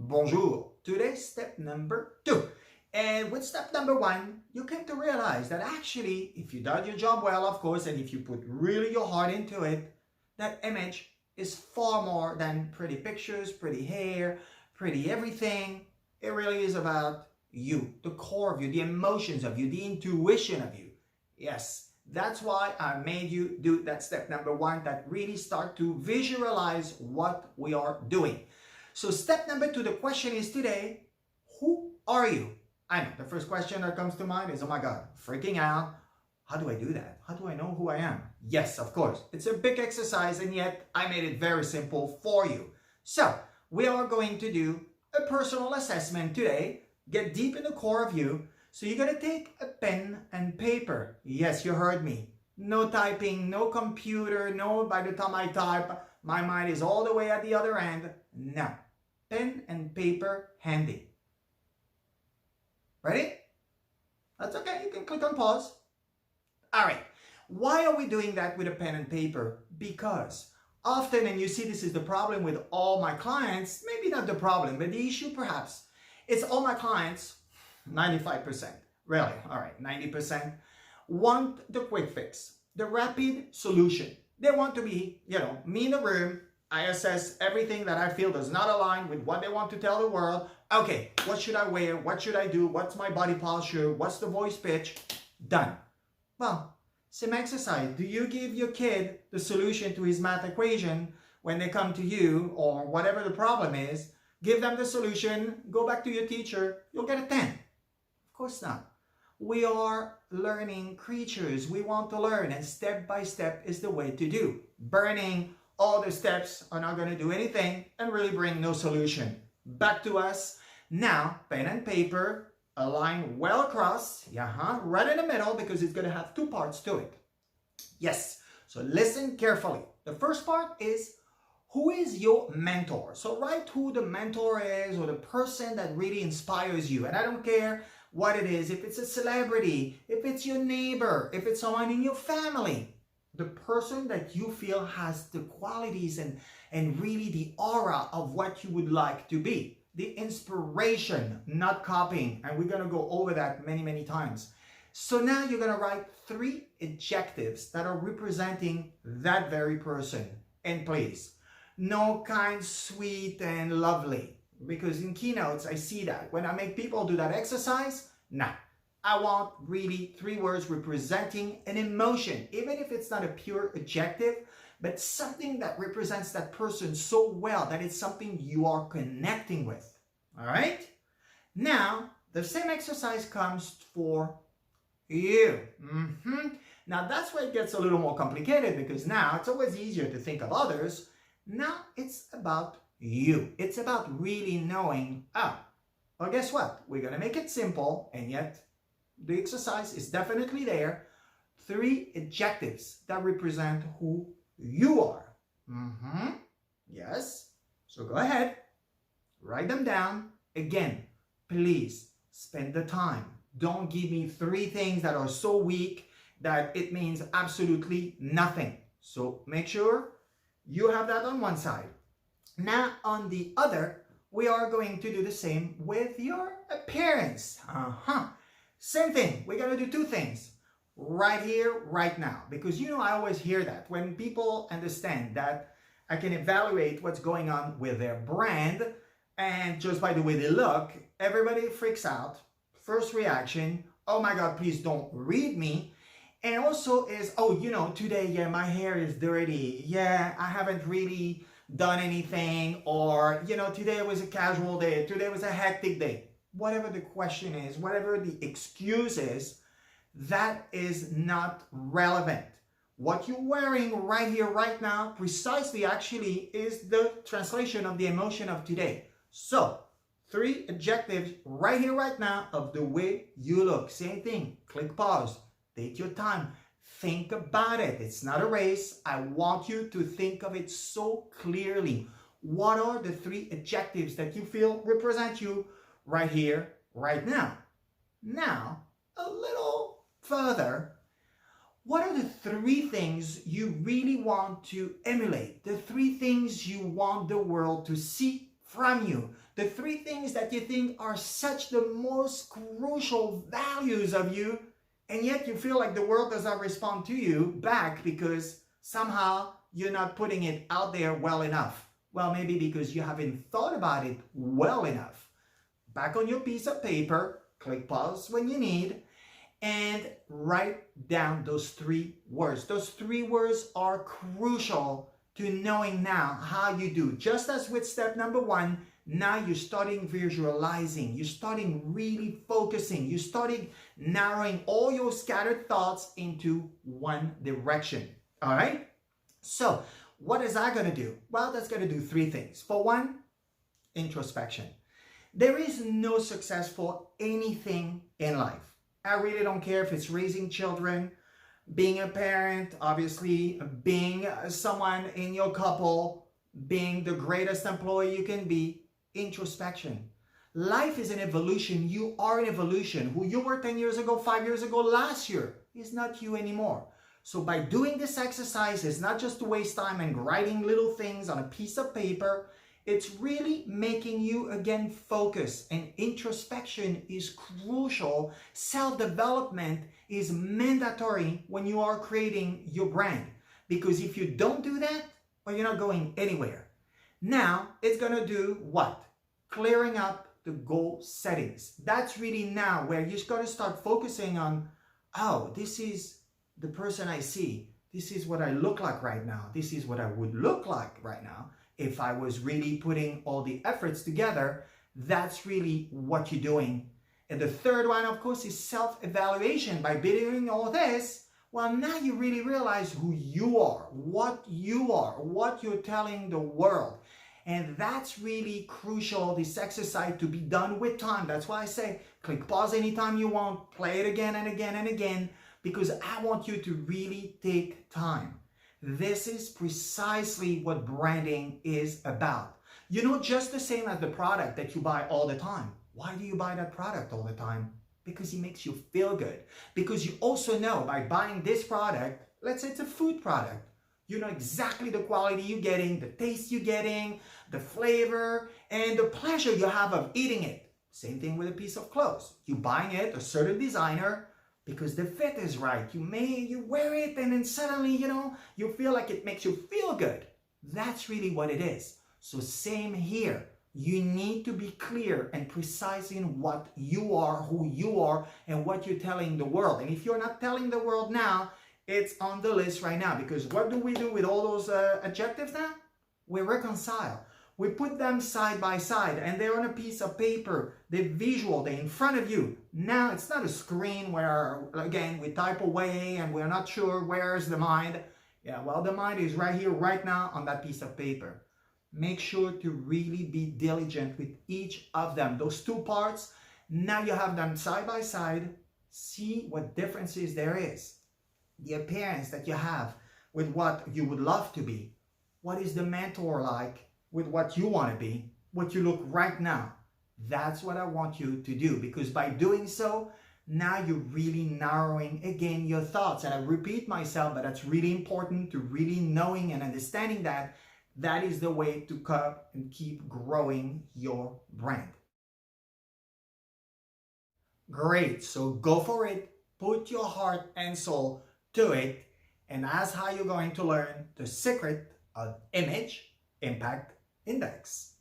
Bonjour. Today's step number 2. And with step number 1, you came to realize that actually, if you done your job well, of course, and if you put really your heart into it, that image is far more than pretty pictures, pretty hair, pretty everything. It really is about you, the core of you, the emotions of you, the intuition of you. Yes, that's why I made you do that step number 1, that really start to visualize what we are doing. So step number 2, the question is today, who are you? I know the first question that comes to mind is, oh my God, freaking out. How do I do that? How do I know who I am? Yes, of course. It's a big exercise, and yet I made it very simple for you. So we are going to do a personal assessment today. Get deep in the core of you. So you're going to take a pen and paper. Yes, you heard me. No typing, no computer, no by the time I type, my mind is all the way at the other end. No. Pen and paper handy. Ready? That's okay. You can click on pause. All right. Why are we doing that with a pen and paper? Because often, and you see this is the problem with all my clients, maybe not the problem, but the issue perhaps, it's all my clients, 95%, really, all right, 90%, want the quick fix, the rapid solution. They want to be, me in the room, I assess everything that I feel does not align with what they want to tell the world. Okay, what should I wear? What should I do? What's my body posture? What's the voice pitch? Done. Well, same exercise. Do you give your kid the solution to his math equation when they come to you, or whatever the problem is? Give them the solution, go back to your teacher, you'll get a 10. Of course not. We are learning creatures. We want to learn, and step by step is the way to do. Burning all the steps are not going to do anything and really bring no solution. Back to us. Now, pen and paper, a line well across, right in the middle, because it's going to have 2 parts to it. Yes, so listen carefully. The first part is, who is your mentor? So write who the mentor is, or the person that really inspires you. And I don't care what it is, if it's a celebrity, if it's your neighbor, if it's someone in your family. The person that you feel has the qualities and really the aura of what you would like to be. The inspiration, not copying. And we're going to go over that many, many times. So now you're going to write 3 adjectives that are representing that very person. And please, no kind, sweet, and lovely. Because in keynotes, I see that. When I make people do that exercise, nah. I want really 3 words representing an emotion, even if it's not a pure adjective, but something that represents that person so well that it's something you are connecting with. All right? Now, the same exercise comes for you. Now, that's where it gets a little more complicated, because now it's always easier to think of others. Now, it's about you. It's about really knowing, well, guess what? We're going to make it simple, and yet the exercise is definitely there. 3 adjectives that represent who you are. Yes. So go ahead. Write them down. Again, please spend the time. Don't give me 3 things that are so weak that it means absolutely nothing. So make sure you have that on one side. Now on the other, we are going to do the same with your appearance. Same thing. We're going to do 2 things. Right here, right now. Because I always hear that. When people understand that I can evaluate what's going on with their brand, and just by the way they look, everybody freaks out. First reaction, oh my God, please don't read me. And also is, today, my hair is dirty. I haven't really done anything. Or, today was a casual day. Today was a hectic day. Whatever the question is, whatever the excuse is, that is not relevant. What you're wearing right here, right now, precisely actually is the translation of the emotion of today. So, 3 adjectives right here, right now of the way you look. Same thing. Click pause. Take your time. Think about it. It's not a race. I want you to think of it so clearly. What are the 3 adjectives that you feel represent you right here, right now? Now, a little further, what are the 3 things you really want to emulate? The 3 things you want the world to see from you. The 3 things that you think are such the most crucial values of you, and yet you feel like the world does not respond to you back because somehow you're not putting it out there well enough. Well, maybe because you haven't thought about it well enough. Back on your piece of paper, click pause when you need, and write down those 3 words. Those 3 words are crucial to knowing now how you do. Just as with step number 1, now you're starting visualizing, you're starting really focusing, you're starting narrowing all your scattered thoughts into one direction. All right? So what is that going to do? Well, that's going to do 3 things. For one, introspection. There is no success for anything in life. I really don't care if it's raising children, being a parent, obviously, being someone in your couple, being the greatest employee you can be. Introspection. Life is an evolution. You are an evolution. Who you were 10 years ago, 5 years ago, last year is not you anymore. So by doing this exercise, it's not just to waste time and writing little things on a piece of paper. It's really making you again focus, and introspection is crucial. Self-development is mandatory when you are creating your brand, because if you don't do that, well, you're not going anywhere. Now it's gonna do what? Clearing up the goal settings. That's really now where you're gonna start focusing on, oh, this is the person I see. This is what I look like right now. This is what I would look like right now if I was really putting all the efforts together. That's really what you're doing. And the third one, of course, is self-evaluation. By doing all this, well, now you really realize who you are, what you're telling the world. And that's really crucial, this exercise, to be done with time. That's why I say click pause anytime you want, play it again and again and again, because I want you to really take time. This is precisely what branding is about. You know, just the same as the product that you buy all the time. Why do you buy that product all the time? Because it makes you feel good. Because you also know by buying this product, let's say it's a food product, you know exactly the quality you're getting, the taste you're getting, the flavor, and the pleasure you have of eating it. Same thing with a piece of clothes. You're buying it, a certain designer, because the fit is right. You wear it and then suddenly, you feel like it makes you feel good. That's really what it is. So same here. You need to be clear and precise in what you are, who you are, and what you're telling the world. And if you're not telling the world now, it's on the list right now, because what do we do with all those adjectives now? We reconcile. We put them side by side, and they're on a piece of paper. They're visual. They're in front of you. Now, it's not a screen where, again, we type away and we're not sure where's the mind. Yeah, well, the mind is right here, right now on that piece of paper. Make sure to really be diligent with each of them. Those 2 parts, now you have them side by side. See what differences there is. The appearance that you have with what you would love to be. What is the mentor like with what you want to be, what you look right now? That's what I want you to do, because by doing so, now you're really narrowing again your thoughts. And I repeat myself, but that's really important, to really knowing and understanding that that is the way to come and keep growing your brand. Great, so go for it. Put your heart and soul to it, and that's how you're going to learn the secret of Image Impact Index.